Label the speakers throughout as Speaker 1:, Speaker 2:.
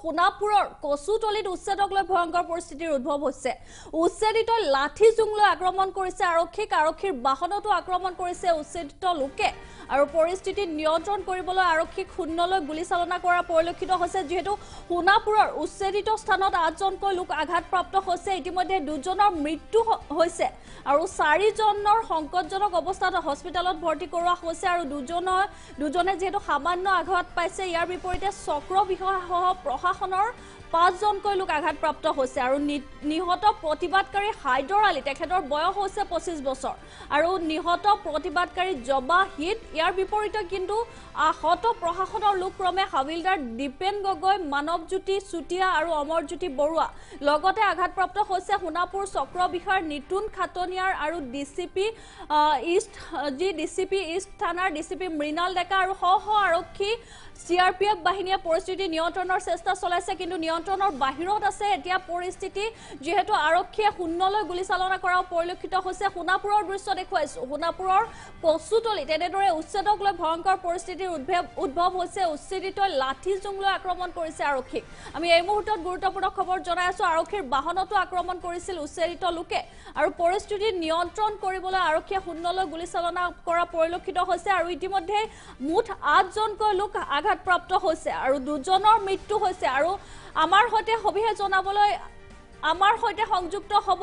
Speaker 1: সোণাপুৰৰ কচুতলিত উচ্ছেদক লৈ ভয়ংকৰ পৰিস্থিতিৰ উদ্ভৱ হৈছে। উচ্ছেদিত লাঠি জুং লৈ আক্ৰমণ কৰিছে আৰক্ষীক, আৰক্ষীৰ বাহনতো আক্ৰমণ কৰিছে উচ্ছেদিত লোকে আৰু পৰিস্থিতি নিয়ন্ত্ৰণ কৰিবলৈ আৰক্ষীক শূন্যলৈ গুলীচালনা কৰা পৰিলক্ষিত হৈছে। যিহেতু সোণাপুৰৰ উচ্ছেদিত স্থানত 8জনকৈ লোক আঘাতপ্ৰাপ্ত হৈছে, ইতিমধ্যে 2জনৰ মৃত্যু হৈছে আৰু 4জনৰ সংকটজনক অৱস্থাত হস্পিটেলত ভৰ্তি কৰোৱা হৈছে আৰু দুজনে যিহেতু সামান্য আঘাত পাইছে। ইয়াৰ বিপৰীতে চক্ৰ বিষয়াসহ প্ৰশাসনৰ 5জনকৈ লোক আঘাতপ্ৰাপ্ত হৈছে আৰু নিহত প্ৰতিবাদকাৰী হাইদৰ আলী, তেখেতৰ বয়স হৈছে 25 বছৰ আৰু নিহত প্ৰতিবাদকাৰী জবাহিদ। ইয়াৰ বিপৰীতে কিন্তু আহত প্ৰশাসনৰ লোক ক্ৰমে হাবিলদাৰ দীপেন গগৈ, মানৱজ্যোতি চুতীয়া আৰু অমৰজ্যোতি বৰুৱা। লগতে আঘাতপ্ৰাপ্ত হৈছে সোণাপুৰ চক্ৰ বিষয়াৰ নিতুন খাটনিয়াৰ আৰু ডিচিপি ইষ্ট থানাৰ ডিচিপি মৃণাল ডেকা আৰু আৰক্ষী CRPF বাহিনীয়ে পৰিস্থিতি নিয়ন্ত্ৰণৰ চেষ্টা চলাইছে, কিন্তু নিয়ন্ত্ৰণৰ বাহিৰত আছে এতিয়া পৰিস্থিতি। যিহেতু আৰক্ষীয়ে শূন্যলৈ গুলীচালনা কৰা পৰিলক্ষিত হৈছে। সোণাপুৰৰ দৃশ্য দেখুৱাইছো। সোণাপুৰৰ কচুতলিত এনেদৰে উচ্ছেদক লৈ ভয়ংকৰ পৰিস্থিতিৰ উদ্ভৱ হৈছে। উচ্ছেদিত লাঠি জুং লৈ আক্ৰমণ কৰিছে আৰক্ষীক। আমি এই মুহূৰ্তত গুৰুত্বপূৰ্ণ খবৰ জনাই আছো। আৰক্ষীৰ বাহনতো আক্ৰমণ কৰিছিল উচ্ছেদিত লোকে আৰু পৰিস্থিতি নিয়ন্ত্ৰণ কৰিবলৈ আৰক্ষীয়ে শূন্যলৈ গুলীচালনা কৰা পৰিলক্ষিত হৈছে আৰু ইতিমধ্যে মুঠ 8জনকৈ লোক আঘাতপ্ৰাপ্ত হৈছে আৰু 2জনৰ মৃত্যু হৈছে। আৰু আমাৰ সৈতে সবিশেষ জনাবলৈ আমাৰ সৈতে সংযুক্ত হ'ব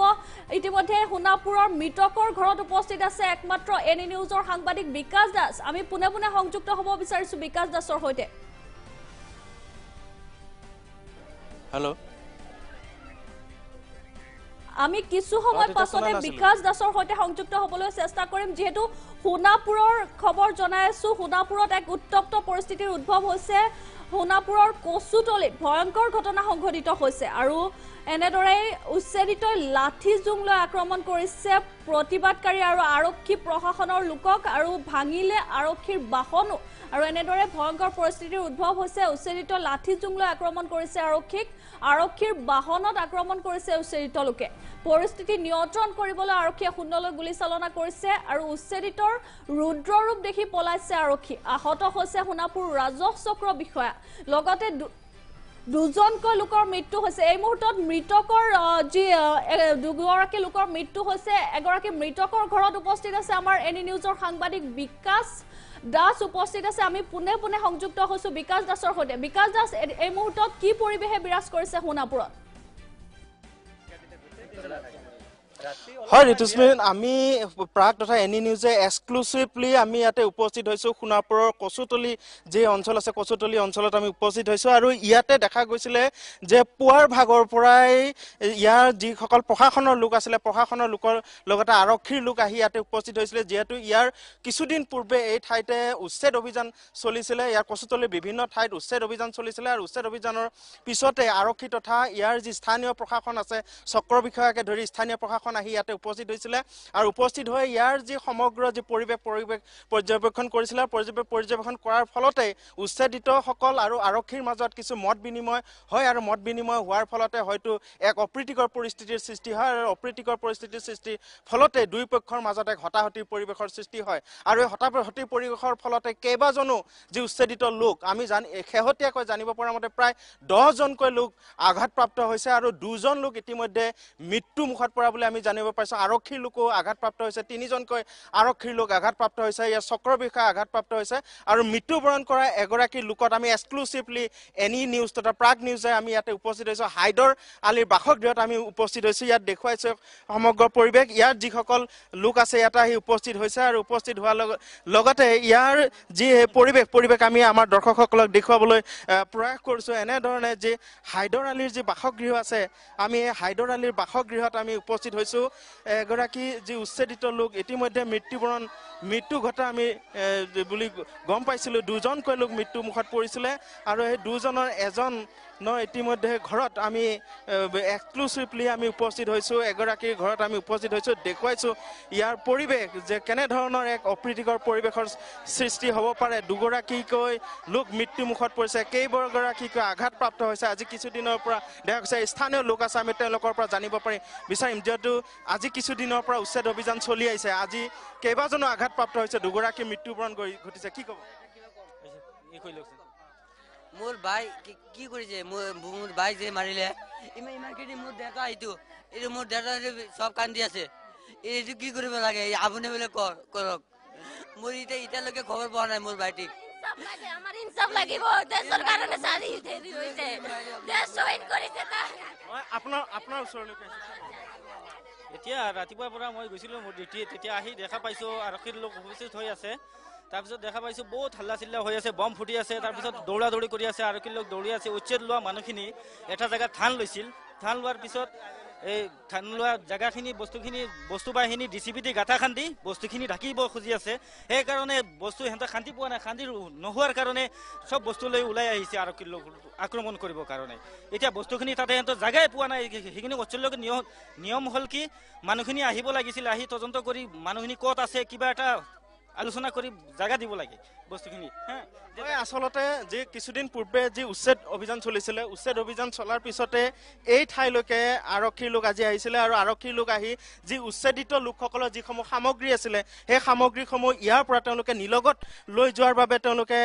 Speaker 1: ইতিমধ্যে সোণাপুৰৰ মৃতকৰ ঘৰত উপস্থিত আছে একমাত্ৰ এনি নিউজৰ সাংবাদিক বিকাশ দাস। আমি পুনে সংযুক্ত হ'ব বিচাৰিছো বিকাশ দাসৰ সৈতে।
Speaker 2: হেল্ল',
Speaker 1: আমি কিছু সময় পাছতে বিকাশ দাসৰ সৈতে সংযুক্ত হ'বলৈ চেষ্টা কৰিম। যিহেতু সোণাপুৰৰ খবৰ জনাই আছো, সোণাপুৰত এক উত্তপ্ত পৰিস্থিতিৰ উদ্ভৱ হৈছে। সোণাপুৰৰ কচুতলিত ভয়ংকৰ ঘটনা সংঘটিত হৈছে আৰু এনেদৰে উচ্ছেদিত লাঠি জুং লৈ আক্ৰমণ কৰিছে প্ৰতিবাদকাৰী আৰু আৰক্ষী প্ৰশাসনৰ লোকক আৰু ভাঙিলে আৰক্ষীৰ বাহনো আৰু এনেদৰে ভয়ংকৰ পৰিস্থিতিৰ উদ্ভৱ হৈছে। উচ্ছেদিত লাঠি জুং লৈ আক্ৰমণ কৰিছে আৰক্ষীক, আৰক্ষীৰ বাহনত আক্ৰমণ কৰিছে উচ্ছেদিত লোকে। পৰিস্থিতি নিয়ন্ত্ৰণ কৰিবলৈ আৰক্ষীয়ে শূন্যলৈ গুলীচালনা কৰিছে আৰু উচ্ছেদিতৰ ৰুদ্ৰৰূপ দেখি পলাইছে আৰক্ষী। আহত হৈছে সোণাপুৰ ৰাজহ চক্ৰ বিষয়া, লগতে 2জনকৈ লোকৰ মৃত্যু হৈছে। এই মুহূৰ্তত মৃতকৰ যি 2গৰাকী লোকৰ মৃত্যু হৈছে। এগৰাকী মৃতকৰ ঘৰত উপস্থিত আছে আমাৰ এনি নিউজৰ সাংবাদিক বিকাশ দাস উপস্থিত আছে। আমি পুনে সংযুক্ত হৈছো বিকাশ দাসৰ সৈতে। বিকাশ দাস, এই মুহূৰ্তত কি পৰিৱেশে বিৰাজ কৰিছে সোণাপুৰত?
Speaker 2: হয় ঋতুস্মিন, আমি প্ৰাগ তথা এনি নিউজে এক্সক্লুচিভলি আমি ইয়াতে উপস্থিত হৈছোঁ। সোণাপুৰৰ কচুতলি যি অঞ্চল আছে, কচুতলি অঞ্চলত আমি উপস্থিত হৈছোঁ আৰু ইয়াতে দেখা গৈছিলে যে পুৱাৰ ভাগৰ পৰাই ইয়াৰ যিসকল প্ৰশাসনৰ লোক আছিলে, প্ৰশাসনৰ লোকৰ লগতে আৰক্ষীৰ লোক আহি ইয়াতে উপস্থিত হৈছিলে। যিহেতু ইয়াৰ কিছুদিন পূৰ্বে এই ঠাইতে উচ্ছেদ অভিযান চলিছিলে, ইয়াৰ কচুতলিৰ বিভিন্ন ঠাইত উচ্ছেদ অভিযান চলিছিলে আৰু উচ্ছেদ অভিযানৰ পিছতে আৰক্ষী তথা ইয়াৰ যি স্থানীয় প্ৰশাসন আছে, চক্ৰ বিষয়াকে ধৰি স্থানীয় প্ৰশাসন আহি ইয়াতে উপস্থিত হৈছিলে আৰু উপস্থিত হৈ ইয়াৰ যি সমগ্ৰ যি পৰিৱেশ পৰ্যবেক্ষণ কৰিছিলে। পৰ্যবেক্ষণ কৰাৰ ফলতে উচ্ছেদিতসকল আৰু আৰক্ষীৰ মাজত কিছু মত বিনিময় হয় আৰু মত বিনিময় হোৱাৰ ফলতে হয়তো এক অপ্ৰীতিকৰ পৰিস্থিতিৰ সৃষ্টি হয় আৰু অপ্ৰীতিকৰ পৰিস্থিতিৰ সৃষ্টিৰ ফলতে দুই পক্ষৰ মাজত এক হতাহতিৰ পৰিৱেশৰ সৃষ্টি হয় আৰু এই হতাহতিৰ পৰিৱেশৰ ফলতে কেইবাজনো যি উচ্ছেদিত লোক আমি শেহতীয়াকৈ জানিব পৰা মতে প্ৰায় 10জনকৈ লোক আঘাতপ্ৰাপ্ত হৈছে আৰু 2জন লোক ইতিমধ্যে মৃত্যু মুখত পৰা বুলি আমি জানিব পাৰিছোঁ। আৰক্ষীৰ লোকো আঘাতপ্ৰাপ্ত হৈছে, 3জনকৈ আৰক্ষীৰ লোক আঘাতপ্ৰাপ্ত হৈছে, ইয়াৰ চক্ৰ বিষয়া আঘাতপ্ৰাপ্ত হৈছে আৰু মৃত্যুবৰণ কৰা এগৰাকী লোকত আমি এক্সক্লুচিভলি এনি নিউজ তথা প্ৰাগ নিউজে আমি ইয়াতে উপস্থিত হৈছোঁ। হাইদৰ আলীৰ বাসগৃহত আমি উপস্থিত হৈছোঁ। ইয়াত দেখুৱাইছোঁ সমগ্ৰ পৰিৱেশ। ইয়াত যিসকল লোক আছে ইয়াতে আহি উপস্থিত হৈছে আৰু উপস্থিত হোৱাৰ লগতে ইয়াৰ যি পৰিৱেশ আমি আমাৰ দৰ্শকসকলক দেখুৱাবলৈ প্ৰয়াস কৰিছোঁ। এনেধৰণে যি হাইদৰ আলীৰ যি বাসগৃহ আছে, আমি এই হাইদৰ আলীৰ বাসগৃহত আমি উপস্থিত হৈছোঁ। এগৰাকী যি উচ্ছেদিত লোক ইতিমধ্যে মৃত্যু ঘটা আমি বুলি গম পাইছিলোঁ। 2জনকৈ লোক মৃত্যু মুখত পৰিছিলে আৰু সেই 2জনৰ এজন ইতিমধ্যে ঘৰত আমি এক্সক্লুচিভলি আমি উপস্থিত হৈছোঁ। এগৰাকীৰ ঘৰত আমি উপস্থিত হৈছোঁ, দেখুৱাইছোঁ ইয়াৰ পৰিৱেশ যে কেনেধৰণৰ এক অপ্ৰীতিকৰ পৰিৱেশৰ সৃষ্টি হ'ব পাৰে। 2গৰাকীকৈ লোক মৃত্যু মুখত পৰিছে, কেইবাগৰাকীকৈ আঘাতপ্ৰাপ্ত হৈছে। আজি কিছুদিনৰ পৰা দেখা গৈছে স্থানীয় লোক আছে, আমি তেওঁলোকৰ পৰা জানিব বিচাৰিম। যিহেতু আজি কিছুদিনৰ পৰা উচ্ছেদ অভিযান চলি আহিছে, আজি কেইবাজনো আঘাতপ্ৰাপ্ত হৈছে, 2গৰাকী মৃত্যুবৰণ ঘটিছে, কি ক'ব?
Speaker 3: মোৰ ভাই কি কৰিছে মোৰ ভাই যে মাৰিলে ইমানখিনি মোৰ দেউতা এইটো মোৰ দেউতা চব কান্দি আছে এইটো কি কৰিব লাগে আপুনি বোলে কৰক মোৰ এতিয়ালৈকে খবৰ পোৱা নাই মোৰ ভাইটিক
Speaker 4: আমাৰ ইনসাফ লাগিব দেশৰ কাৰণে চাৰি হৈছে দেশ শহীদ কৰিছে
Speaker 2: আপোনাৰ ওচৰলৈকে
Speaker 5: এতিয়া ৰাতিপুৱাৰ পৰা মই গৈছিলোঁ মোৰ ডিউটি তেতিয়া আহি দেখা পাইছোঁ আৰক্ষীৰ লোক উপস্থিত হৈ আছে তাৰপিছত দেখা পাইছোঁ বহুত হাল্লা চিল্লা হৈ আছে বম ফুটি আছে তাৰপিছত দৌৰা দৌৰি কৰি আছে আৰক্ষীৰ লোক দৌৰি আছে উচ্ছেদ লোৱা মানুহখিনি এটা জেগাত ধান লৈছিল ধান লোৱাৰ পিছত এই ধান লোৱা জেগাখিনি বস্তু বাহিনী ডিচিপিটি গাঁথা খান্দি বস্তুখিনি ঢাকিব খুজি আছে সেইকাৰণে বস্তু সিহঁতে খান্দি পোৱা নাই খান্দি নোহোৱাৰ কাৰণে চব বস্তু লৈ ওলাই আহিছে আৰক্ষীৰ লোক আক্ৰমণ কৰিবৰ কাৰণে এতিয়া বস্তুখিনি তাতে সিহঁতৰ জেগাই পোৱা নাই সেইখিনি অঞ্চললৈকে নিয়ম হ'ল কি মানুহখিনি আহিব লাগিছিল আহি তদন্ত কৰি মানুহখিনি ক'ত আছে কিবা এটা আলোচনা কৰি জায়গা দিব লাগে বস্তুখিনি
Speaker 2: আচলতে যে কিছুদিন পূৰ্বে যি উচ্ছেদ অভিযান চলিছিলে উচ্ছেদ অভিযান চলাৰ পিছতে এই ঠাইলৈকে আৰক্ষীৰ লোক আজি আহিছিলে আৰু আৰক্ষীৰ লোক আহি যি উচ্ছেদিত লোকসকলৰ যিসমূহ সামগ্ৰী আছিলে সেই সামগ্ৰীসমূহ ইয়াৰ পৰা তেওঁলোকে নিলগত লৈ যোৱাৰ বাবে তেওঁলোকে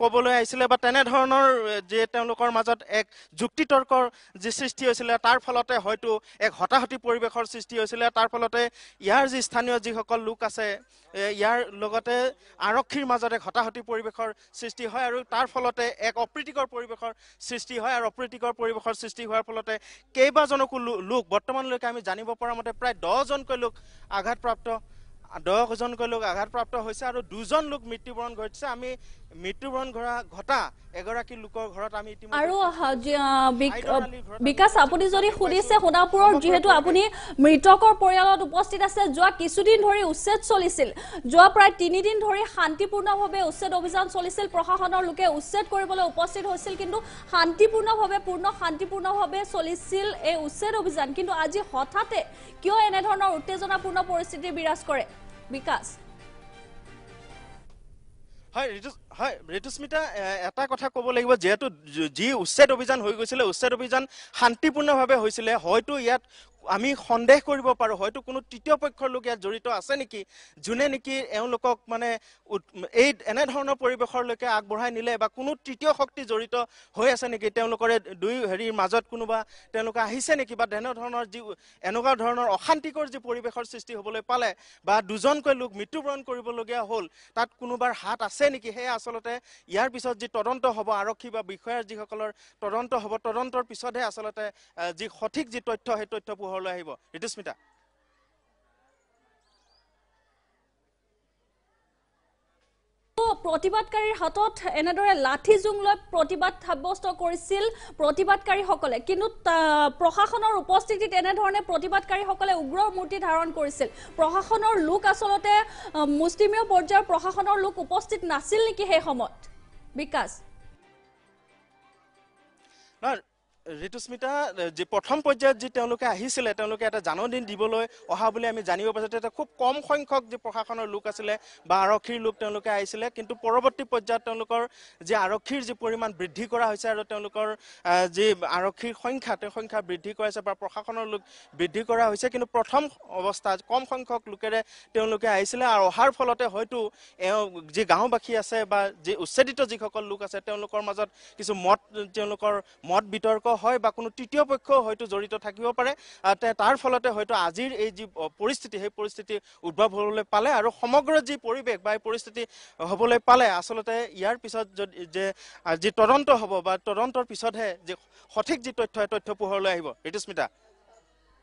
Speaker 2: ক'বলৈ আহিছিলে বা তেনেধৰণৰ যে তেওঁলোকৰ মাজত এক যুক্তিতৰ্কৰ যি সৃষ্টি হৈছিলে তাৰ ফলতে হয়তো এক হতাহতি পৰিৱেশৰ সৃষ্টি হৈছিলে তাৰ ফলতে ইয়াৰ যি স্থানীয় যিসকল লোক আছে ইয়াৰ লগতে আৰক্ষীৰ মাজত এক হতাহতি পৰিৱেশৰ সৃষ্টি হয় আৰু তাৰ ফলতে এক অপ্ৰীতিকৰ পৰিৱেশৰ সৃষ্টি হয় আৰু অপ্ৰীতিকৰ পৰিৱেশৰ সৃষ্টি হোৱাৰ ফলতে কেইবাজনকো লোক বৰ্তমানলৈকে আমি জানিব পৰা মতে প্ৰায় 10জনকৈ লোক আঘাতপ্ৰাপ্ত হৈছে আৰু 2জন লোক মৃত্যুবৰণ ঘটিছে আমি মৃত্যুবৰণ ঘটা এগৰাকী লোকৰ ঘৰত আমি
Speaker 1: আৰু বিকাশ আপুনি যদি শুনিছে সোণাপুৰৰ যিহেতু আপুনি মৃতকৰ পৰিয়ালত উপস্থিত আছে যোৱা কিছুদিন ধৰি উচ্ছেদ চলিছিল যোৱা প্ৰায় 3 দিন ধৰি শান্তিপূৰ্ণভাৱে উচ্ছেদ অভিযান চলিছিল প্ৰশাসনৰ লোকে উচ্ছেদ কৰিবলৈ উপস্থিত হৈছিল কিন্তু শান্তিপূৰ্ণভাৱে চলিছিল এই উচ্ছেদ অভিযান কিন্তু আজি হঠাতে কিয় এনে ধৰণৰ উত্তেজনাপূৰ্ণ পৰিস্থিতি বিৰাজ কৰে বিকাশ
Speaker 2: হয় ঋতুস্মিতা এটা কথা ক'ব লাগিব যেহেতু যি উচ্ছেদ অভিযান হৈ গৈছিলে উচ্ছেদ অভিযান শান্তিপূৰ্ণভাৱে হৈছিলে হয়তো ইয়াত আমি সন্দেহ কৰিব পাৰোঁ হয়তো কোনো তৃতীয় পক্ষৰ লোক ইয়াত জড়িত আছে নেকি যোনে নেকি এওঁলোকক মানে এই এনেধৰণৰ পৰিৱেশলৈকে আগবঢ়াই নিলে বা কোনো তৃতীয় শক্তি জড়িত হৈ আছে নেকি তেওঁলোকৰে দুই হেৰিৰ মাজত কোনোবা তেওঁলোকে আহিছে নেকি বা তেনেধৰণৰ যি এনেকুৱা ধৰণৰ অশান্তিকৰ যি পৰিৱেশৰ সৃষ্টি হ'বলৈ পালে বা 2জনকৈ লোক মৃত্যুবৰণ কৰিবলগীয়া হ'ল তাত কোনোবাৰ হাত আছে নেকি সেয়া আচলতে ইয়াৰ পিছত যি তদন্ত হ'ব আৰক্ষী বা বিষয়াৰ যিসকলৰ তদন্ত হ'ব তদন্তৰ পিছতহে আচলতে যি সঠিক যি তথ্য সেই তথ্য পোহৰলৈ আহিব ঋতুস্মিতা
Speaker 1: প্ৰতিবাদকাৰীৰ হাতত এনেদৰে লাঠি জোং লৈ প্ৰতিবাদ সাব্যস্ত কৰিছিল প্ৰতিবাদকাৰীসকলে কিন্তু প্ৰশাসনৰ উপস্থিতিত এনেধৰণে প্ৰতিবাদকাৰীসকলে উগ্ৰ মূৰ্তি ধাৰণ কৰিছিল প্ৰশাসনৰ লোক আচলতে মুষ্টিমেয় পৰ্যায়ৰ প্ৰশাসনৰ লোক উপস্থিত নাছিল নেকি সেই সময়ত বিকাশ
Speaker 2: ঋতুস্মিতা যে প্ৰথম পৰ্যায়ত যি তেওঁলোকে আহিছিলে তেওঁলোকে এটা জাননী দিবলৈ অহা বুলি আমি জানিব পাৰিছোঁ এটা খুব কম সংখ্যক যি প্ৰশাসনৰ লোক আছিলে বা আৰক্ষীৰ লোক তেওঁলোকে আহিছিলে কিন্তু পৰৱৰ্তী পৰ্যায়ত তেওঁলোকৰ যি আৰক্ষীৰ যি পৰিমাণ বৃদ্ধি কৰা হৈছে আৰু তেওঁলোকৰ যি আৰক্ষীৰ সংখ্যা বৃদ্ধি কৰাইছে বা প্ৰশাসনৰ লোক বৃদ্ধি কৰা হৈছে কিন্তু প্ৰথম অৱস্থাত কম সংখ্যক লোকেৰে তেওঁলোকে আহিছিলে আৰু অহাৰ ফলতে হয়তো যি গাঁওবাসী আছে বা যি উচ্ছেদিত যিসকল লোক আছে তেওঁলোকৰ মাজত কিছু তেওঁলোকৰ মত বিতৰ্ক হয় বা কোনো তৃতীয় পক্ষ হয়তো জড়িত থাকিব পাৰে তাৰ ফলতে হয়তো আজিৰ এই যি পৰিস্থিতি সেই পৰিস্থিতি উদ্ভৱ হ'বলৈ পালে আৰু সমগ্ৰ যি পৰিৱেশ বা এই পৰিস্থিতি হ'বলৈ পালে আচলতে ইয়াৰ পিছত যে যি তদন্ত হ'ব বা তদন্তৰ পিছতহে যে সঠিক যি তথ্য পোহৰলৈ আহিব ঋতুস্মিতা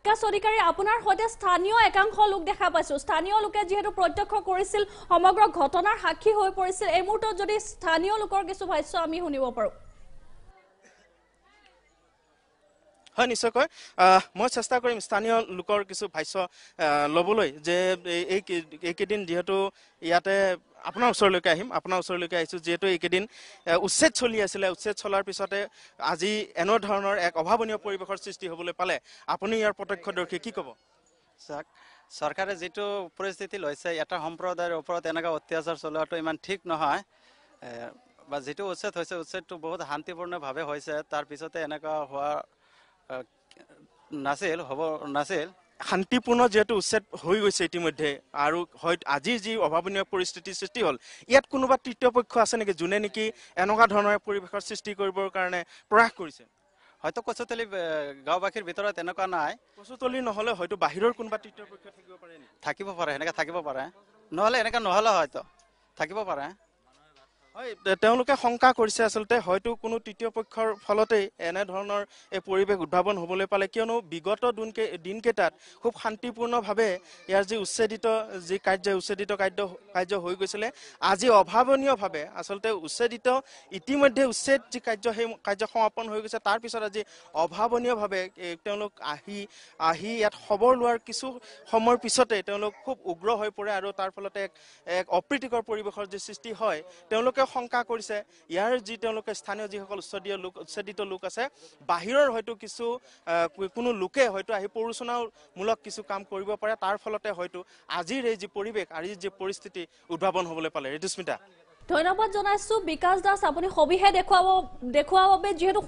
Speaker 1: বিকাশ অধিকাৰী আপোনাৰ সৈতে স্থানীয় একাংশ লোক দেখা পাইছোঁ স্থানীয় লোকে যিহেতু প্ৰত্যক্ষ কৰিছিল সমগ্ৰ ঘটনাৰ সাক্ষী হৈ পৰিছিল এই মুহূৰ্তত যদি স্থানীয় লোকৰ কিছু ভাষ্য আমি শুনিব পাৰোঁ
Speaker 2: হয় নিশ্চয়কৈ মই চেষ্টা কৰিম স্থানীয় লোকৰ কিছু ভাষ্য ল'বলৈ যে এইকেইদিন যিহেতু ইয়াতে আপোনাৰ ওচৰলৈকে আহিছোঁ যিহেতু এইকেইদিন উচ্ছেদ চলি আছিলে উচ্ছেদ চলাৰ পিছতে আজি এনেধৰণৰ এক অভাৱনীয় পৰিৱেশৰ সৃষ্টি হ'বলৈ পালে আপুনি ইয়াৰ প্ৰত্যক্ষদৰ্শী কি ক'ব
Speaker 6: চাওক চৰকাৰে যিটো পৰিস্থিতি লৈছে এটা সম্প্ৰদায়ৰ ওপৰত এনেকুৱা অত্যাচাৰ চলোৱাটো ইমান ঠিক নহয় বা যিটো উচ্ছেদ হৈছে উচ্ছেদটো বহুত শান্তিপূৰ্ণভাৱে হৈছে তাৰ পিছতে এনেকুৱা হোৱা হ'ব নাছিল
Speaker 2: শান্তিপূৰ্ণ যেহেতু উচ্ছেদ হৈ গৈছে ইতিমধ্যে আৰু হয় আজিৰ যি অভাৱনীয় পৰিস্থিতিৰ সৃষ্টি হ'ল ইয়াত কোনোবা তৃতীয় পক্ষ আছে নেকি যোনে নেকি এনেকুৱা ধৰণৰ পৰিৱেশৰ সৃষ্টি কৰিবৰ কাৰণে প্ৰয়াস কৰিছে
Speaker 6: হয়তো কচুতলি গাঁওবাসীৰ ভিতৰত এনেকুৱা নাই
Speaker 2: কচুতলি নহ'লে হয়তো বাহিৰৰ কোনোবা তৃতীয় পক্ষ থাকিব পাৰে নেকি
Speaker 6: থাকিব পাৰে এনেকৈ থাকিব পাৰে নহ'লে এনেকৈ নহ'লে হয়তো থাকিব পাৰে
Speaker 2: হয় তেওঁলোকে শংকা কৰিছে আচলতে হয়তো কোনো তৃতীয় পক্ষৰ ফলতেই এনেধৰণৰ এই পৰিৱেশ উদ্ভাৱন হ'বলৈ পালে কিয়নো বিগত দিনকেইটাত খুব শান্তিপূৰ্ণভাৱে ইয়াৰ যি উচ্ছেদিত কাৰ্য হৈ গৈছিলে আজি অভাৱনীয়ভাৱে আচলতে ইতিমধ্যে উচ্ছেদ যি কাৰ্য সেই কাৰ্য সমাপন হৈ গৈছে তাৰপিছত আজি অভাৱনীয়ভাৱে তেওঁলোক আহি ইয়াত খবৰ লোৱাৰ কিছু সময়ৰ পিছতে তেওঁলোক খুব উগ্ৰ হৈ পৰে আৰু তাৰ ফলতে এক অপ্ৰীতিকৰ পৰিৱেশৰ যি সৃষ্টি হয় তেওঁলোকে শংকা কৰিছে ইয়াৰ যি তেওঁলোকে স্থানীয় যিসকল উচ্ছেদিত লোক আছে বাহিৰৰ হয়তো কোনো লোকে হয়তো আহি প্ৰৰোচনামূলক কিছু কাম কৰিব পাৰে তাৰ ফলতে হয়তো আজিৰ এই যি পৰিৱেশ আজিৰ যি পৰিস্থিতি উদ্ভাৱন হ'বলৈ পালে ঋতুস্মিতা
Speaker 1: ধন্যবাদ জনাইছো বিকাশ দাস আপুনি সবিহে দেখুওৱাৰ বাবে যেহেতু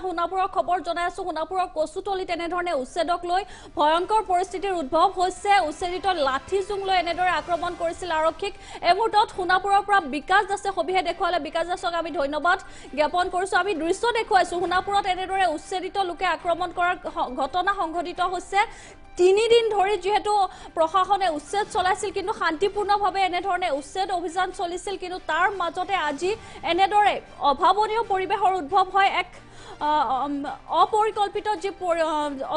Speaker 1: সোণাপুৰৰ খবৰ জনাই আছো সোণাপুৰৰ কচুতলি তেনেধৰণে উচ্ছেদক লৈ ভয়ংকৰ পৰিস্থিতিৰ উদ্ভৱ হৈছে উচ্ছেদিত লাঠি জোং লৈ এনেদৰে আক্ৰমণ কৰিছিল আৰক্ষীক এই মুহূৰ্তত সোণাপুৰৰ পৰা বিকাশ দাসে সবিহে দেখুৱালে বিকাশ দাসক আমি ধন্যবাদ জ্ঞাপন কৰিছো আমি দৃশ্য দেখুৱাইছো সোণাপুৰত এনেদৰে উচ্ছেদিত লোকে আক্ৰমণ কৰাৰ ঘটনা সংঘটিত হৈছে 3 দিন ধৰি যেহেতু প্ৰশাসনে উচ্ছেদ চলাইছিল কিন্তু শান্তিপূৰ্ণভাৱে এনেধৰণে উচ্ছেদ অভিযান চলিছিল কিন্তু তাৰ মাজতে আজি এনেদৰে অভাৱনীয় পৰিৱেশৰ উদ্ভৱ হয় এক অপৰিকল্পিত যে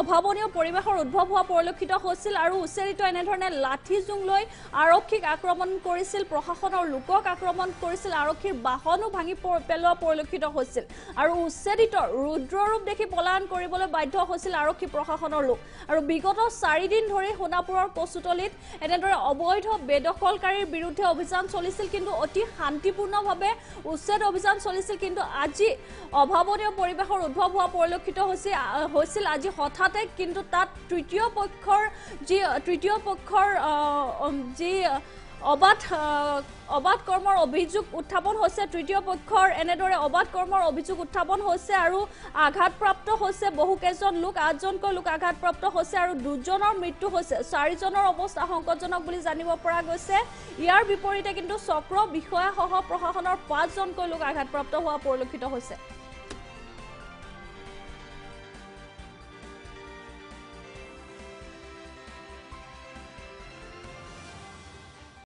Speaker 1: অভাৱনীয় পৰিৱেশৰ উদ্ভৱ হোৱা পৰিলক্ষিত হৈছিল আৰু উচ্ছেদিত এনেধৰণে লাঠি জোং লৈ আৰক্ষীক আক্ৰমণ কৰিছিল প্ৰশাসনৰ লোকক আক্ৰমণ কৰিছিল আৰক্ষীৰ বাহনো ভাঙি পেলোৱা পৰিলক্ষিত হৈছিল আৰু উচ্ছেদিত ৰুদ্ৰৰূপ দেখি পলায়ন কৰিবলৈ বাধ্য হৈছিল আৰক্ষী প্ৰশাসনৰ লোক আৰু বিগত 4 দিন ধৰি সোণাপুৰৰ কচুতলিত এনেদৰে অবৈধ বেদখলকাৰীৰ বিৰুদ্ধে অভিযান চলিছিল কিন্তু অতি শান্তিপূৰ্ণভাৱে উচ্ছেদ অভিযান চলিছিল কিন্তু আজি অভাৱনীয় পৰিৱেশৰ উদ্ভৱ হোৱা পৰিলক্ষিত হৈছিল আজি হঠাতে কিন্তু তাত তৃতীয় পক্ষৰ যি অবাধ কৰ্মৰ অভিযোগ উত্থাপন হৈছে তৃতীয় পক্ষৰ এনেদৰে অবাধ কৰ্মৰ অভিযোগ উত্থাপন হৈছে আৰু আঘাতপ্ৰাপ্ত হৈছে বহুকেইজন লোক 8জনকৈ লোক আঘাতপ্ৰাপ্ত হৈছে আৰু 2জনৰ মৃত্যু হৈছে 4জনৰ অৱস্থা সংকটজনক বুলি জানিব পৰা গৈছে ইয়াৰ বিপৰীতে কিন্তু চক্ৰ বিষয়া সহ প্ৰশাসনৰ 5জনকৈ লোক আঘাতপ্ৰাপ্ত হোৱা পৰিলক্ষিত হৈছে